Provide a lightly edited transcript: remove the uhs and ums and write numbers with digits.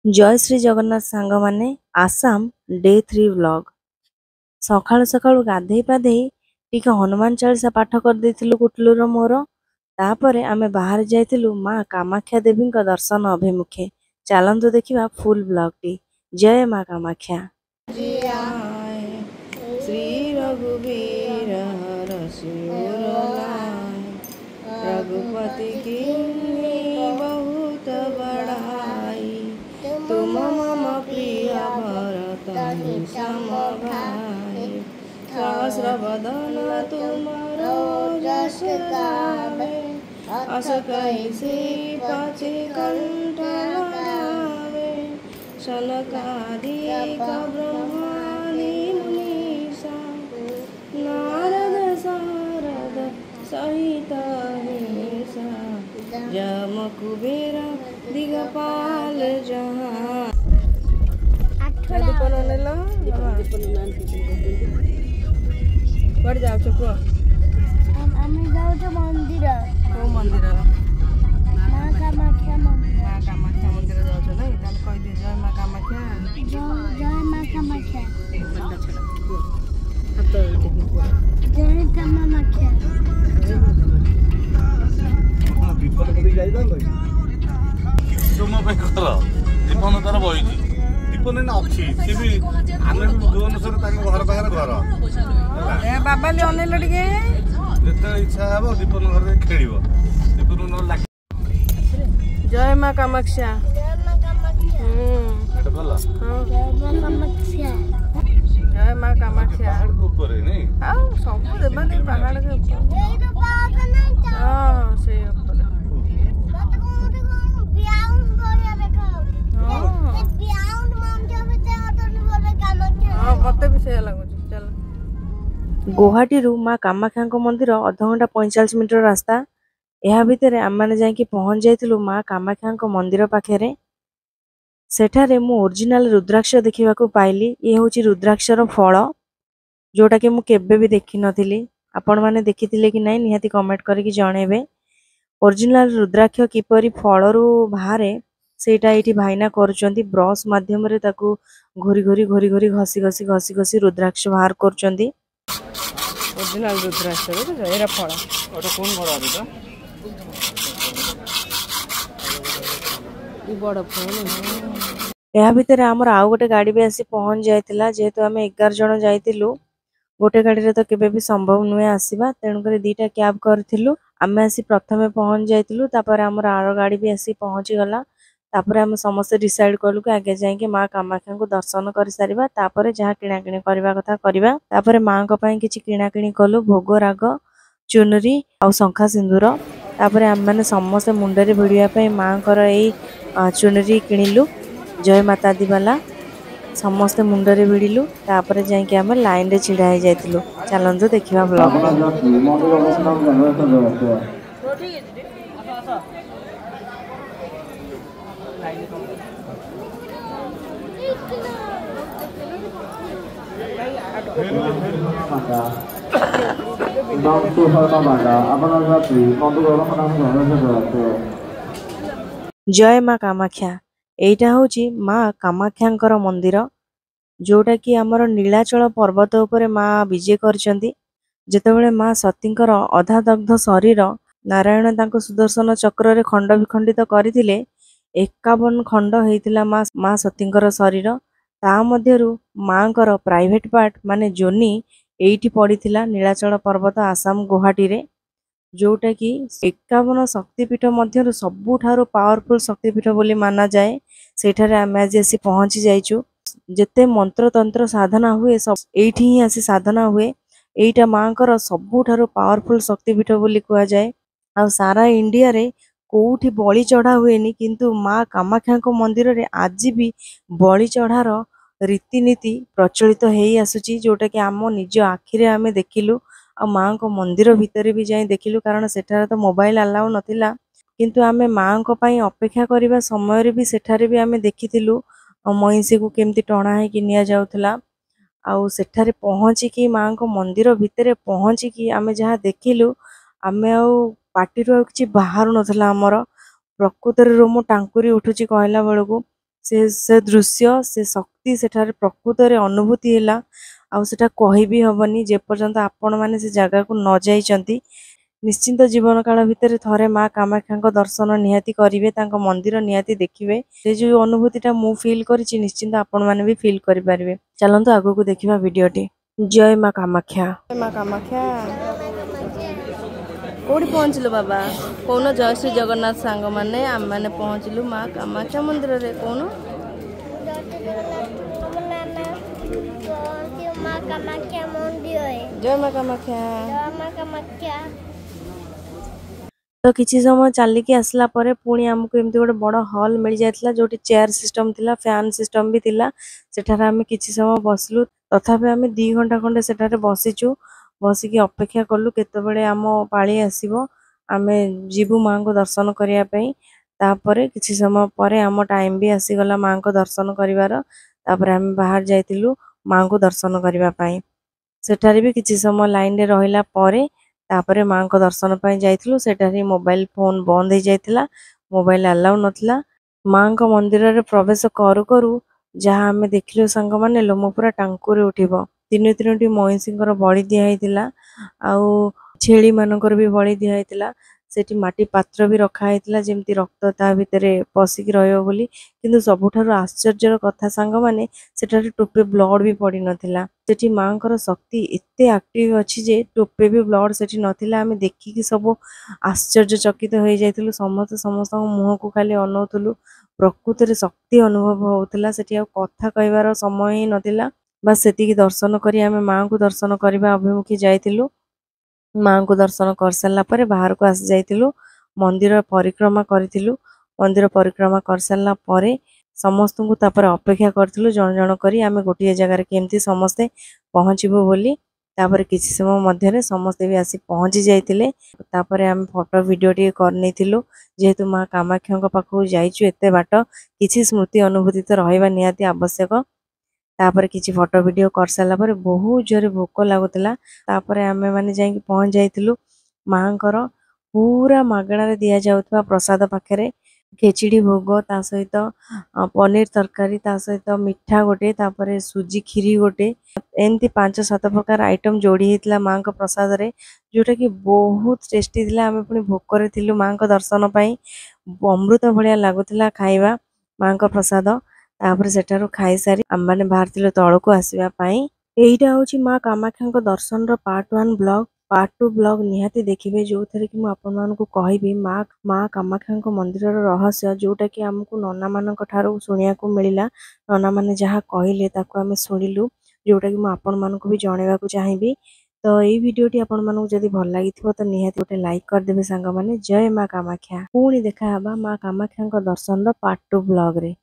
जय श्री जगन्नाथ सांग माने आसाम डे 3 व्लॉग सकाळु सकाळु गाधेई पाधेई टिके हनुमान चालीसा पाठ कर देथिलु कुटलुर मोर तापरे आमे बाहर जाइथिलु माँ कामाख्या देवी दर्शन अभिमुखे। चलंतु देखिबा फुल ब्लॉग टी। जय माँ कामाख्या। श्री रघुवीर रघुपति की बहुत बड़ाई तुम मम प्रिय भरत सम भाई सहस्र बदन तुमरो जस गावे अस कहि श्रीपति कंठ लगावे सनकादिक ब्रह्मादि मुनीसा नारद सारद सहित हेसा जम कुबेर दिगपाल जहाँ कुआडे जाउछ कुआ आमे जाउछ मंदिर को मंदिर माँ कामाख्या मंदिर जाउछ नै ताल कहि दे जय माँ कामाख्या जय माँ कामाख्या हात देखि कुआ जय कामाख्या विपद कति जाई दन तुम पे कर दीपन तार बहिची दीपन ना अछि से भी आमे भी भुवनेश्वर ताके घर पाखर घर ए बाबा ले अनेल टिके जते इच्छा हबो दीपन घर रे खेलिबो दीपन न लाग जय माँ कामाख्या जय माँ कामाख्या एटा बोला हां जय माँ कामाख्या जय माँ कामाख्या पहाड़ के ऊपर है नहीं आउ सब देबा दे पहाड़ के ऊपर ए तो पास नहीं था हां से ऊपर मत को ब्याउन बोलिया देखो हां ए ब्याउन मंदिर में ते अतनी बोले कामाख्या हां मते भी से लागो चल गुवाहाटी रु माँ कामाख्या मंदिर आधा घंटा 45 मिनट रास्ता। यह भितर आम जाकि पहुँच जाइलु माँ कामाख्या मंदिर पाखे। सेठारे मु ओरिजिनल रुद्राक्ष देखा पाइली। ये हूँ रुद्राक्षर फल जोटा कि मु केबे भी देखी नथिली। आपण माने देखिथिले कि नहीं निहाती कमेंट करके जनइबे। ओरिजिनल रुद्राक्ष किपरि फलरू बाहरे सेटा एठी भाईना करूचंती। ब्रश माध्यम रे ताकू घोरी घोरी घोरी घोरी घसी घसी घसी घसी रुद्राक्ष बाहर करूचंती। ओरिजिनल रुद्राक्ष रे एरा फल ओटा कोन घर आबे त बड़ फोन या भितर आमर आउ गोटे गाड़ी भी आसी पहुंच जाइतिला। जेहेतु आम 11 जन जाइतिलु गोटे गाड़ी रे तो केबे भी संभव नुहे आसीबा तेणु कर दीटा कैब करथिलु। आमे आसी प्रथमे पहुंच जाइतिलु तापर आमर आरो गाड़ी भी आसी पहुंची गला। तापर हम समस्त डिसाइड कलु कि आगे जाके माँ कामाख्या को दर्शन कर सारिबा तापर जहाँ किना किणी करबा कथा करबा। तापर माँ को पई किछि किना किणी कलु भोग राग चुनरी आ शंखा सिंदूर। तापर आम माने समस्त मुंडरे भिड़िया पई माँ कर एई चुनरी किनिलु जय माता दी वाला समस्त मुंडरे भिड़िलु। तापर जाके आम लाइन रे छिड़ा हो जाइतिलु। चलंतु देखिबा ब्लॉग जय माँ कामाख्या। एइटा होची माँ कामाख्यांकर मंदिर जोटा कि आमर नीलाचल पर्वत उपरे माँ विजय करचंती। जेतेबेले माँ सतींकर अधा दग्ध शरीर नारायण तांको सुदर्शन चक्र रे खंड विखंडित करथिले 51 खंड हेतिला माँ सतींकर शरीर। ता मध्यरु माँकर प्राइवेट पार्ट माने जोनी एइठी पड़ीथिला नीलाचल पर्वत आसाम गुवाहाटी रे। जोटा कि 51 शक्तिपीठ मध्यरु सबुठारु पावरफुल शक्तिपीठ बोली माना जाए। सेठारे आमे आज आसी पहुंची जाइचु। जेते मंत्र तंत्र साधना हुए सब एइठी ही आसी साधना हुए। एइटा माँकर सबुठारु पावरफुल शक्तिपीठ बोली कुआ जाए। आ सारा इंडिया रे कोउठी बलि चढ़ा हुएनी किंतु माँ कामाख्या को मंदिर रे आज भी बलि चढ़ार रीतिनीति प्रचलित हेई आसुची। जोटा कि आम निज आखिरे आमे देखिलु आ माँ को मंदिर भितर भी जाई देखिलु कारण सेठारे तो मोबाइल अलाउ नथिला। किंतु आमे माँ को पई अपेक्षा करिबा समय रे भी सेठारे भी आमे देखिथिलु महिषी को केमती टणा है कि निया जाउथला। आउ सेठारे पहुँची कि माँ को मंदिर भितर पहुँची कि आमे जहाँ देखिलु आमे आउ पार्टी रो किछि बाहर नथला। हमर प्रकृति रे रोम टांकुरी उठुची कहला बेलको से दृश्य से शक्ति सेठारे प्रकृत अनुभूति है आउ सेटा कहि भी हबनी जे पर्यंत आपण माने से जगह को न जाइचंती निश्चिंत जीवन काल भितर थरे माँ कामाख्या दर्शन निहाती करेंगे मंदिर निहाती देखिए से जो अनुभूतिटा मु फिल करिछि निश्चिंत आपण माने भी फिल करि परिबे। चलंतु आगो को देखिबा वीडियोटी। जय माँ कामाख्या। जय माँ कामाख्या। कोठी पहुँचलु बाबा कौन जय श्री जगन्नाथ सांग माने आम माने पहुँचलु माँ कामाख्या मंदिर रे कौन जय माँ कामाख्या। तो किसी समय चलिकी आसला परे पुणी आमको एमती गोटे बड़ हॉल मिल जाता जो चेयर सिस्टम थिला फैन सिस्टम भी थिला सेठारे आमे किसी समय बसलु तथापि आमे 2 घंटा खंडे सेठारे बसिचु बसिकी अपेक्षा कलु केतेबेले आम पाली आसीबो आमे जीवु माँ को दर्शन करिया पई तापरे किसी समय परे आम टाइम भी आसीगला माँ को दर्शन करिवार तापरे आमे बाहर जाइतिलु माँ को दर्शन करिवा पई सेठारे भी किसी समय लाइन रे रहिला परे तापरे माँ को दर्शन पाई जाइथिलु सेठारे मोबाइल फोन बंद हो जाइथिला मोबाइल अलाउ नथिला माँ को मंदिर रे प्रवेश करू करू जहाँ आमे देखिलु संग माने लोम पूरा टांकुरे उठिबो 3 महिषींकर बळी दिया हैतिला आउ छेली मानकर भी बळी दिया हैतिला सेठी माटी पात्र भी रखा हैतिला जेमती रक्त ता भितरे पसिकी रहयो बोली किंतु सबुठारु आश्चर्यर कथा संग माने सेठारे टोपे ब्लड भी पड़ी नथिला सेठी मांकर शक्ति एते एक्टिव अछि जे टोपे भी ब्लड सेठी नथिला आमे देखिकी सब आश्चर्यचकित हो जाइतिलु समस्त मुह को खाली अनौतुलु प्रकृत रे शक्ति अनुभव होउतला सेठी आ कथा कहबार समय ही नथिला बस सेठी दर्शन करी आमे मां को दर्शन करबा अभिमुखी जाइतिलु माँ को दर्शन कर सारा पर बाहर को आसी जाइतिलु मंदिर परिक्रमा करितिलु मंदिर परिक्रमा कर सारा पर समस्त को तापर अपेक्षा करथिलु जण जण करी आमे गोटिए जगह केमती समस्ते पहुँचबो बोली तापर किछि समय मध्य रे समस्ते भी आसी पहुँची जाइतिले तापर आमे फोटो वीडियो टी करनेथिलु जेहेतु माँ कामाख्या पाखु जाइछु एते बाट किछि स्मृति अनुभूति तो रहइबा निहाती आवश्यक तापर किछि फोटो वीडियो कर साला पर बहुत जोरे भोक लागुतला तापर आमे माने जाई पहुंच जाइतिलु मांकर पूरा मागणा रे दिया जाउतबा प्रसाद पाखरे खेचड़ी भोग ता सहित पनीर तरकारी ता सहित मिठा गोटे तापर सुजी खीरी गोटे एमती 5-7 प्रकार आइटम जोड़ी हेतला मां को प्रसाद रे जोटा कि बहुत टेस्टी थिला आमे पुनी भोक रे थिलु मां को दर्शन पई अमृत भलिया लागुतला खाइबा मां को प्रसाद तापर सेठारु खाई सारी आम माने बाहर तलको आसवा एटा हूँ माँ कामाख्या दर्शन पार्ट 1 ब्लॉग पार्ट 2 ब्लॉग निहाती देखिए जो थे कि मुझे कहबी माँ कामाख्या मंदिर रहस्य जोटा कि आमको नना मान शुणा मिलला नना मैंने जहाँ कहले आम शुणिलु जोटा कि मुझे भी जनवा चाहिए तो ये वीडियोटी आपण मानक जदि भल लगी तो निहाती गोटे लाइक करदे सांग माने। जय माँ कामाख्या पुणी देखा माँ कामाख्या दर्शन पार्ट 2 ब्लॉग रे।